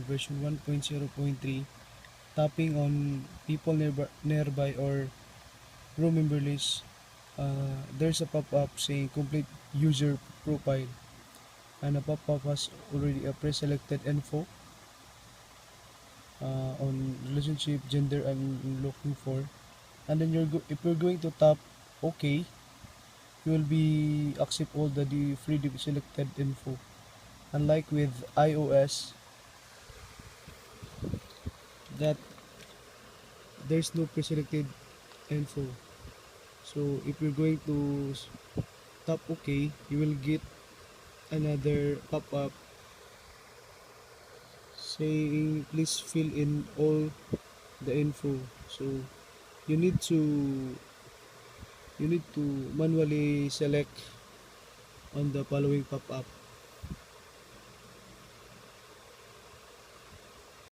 version 1.0.3, tapping on people nearby or room member list, there's a pop-up saying complete user profile, and a pop-up has already a pre-selected info on relationship, gender I'm looking for, and then if you're going to tap OK, you will be accept all the free selected info. Unlike with iOS, that there's no pre-selected info. So if you're going to tap OK, you will get another pop-up saying please fill in all the info. So you need to you need to manually select on the following pop-up.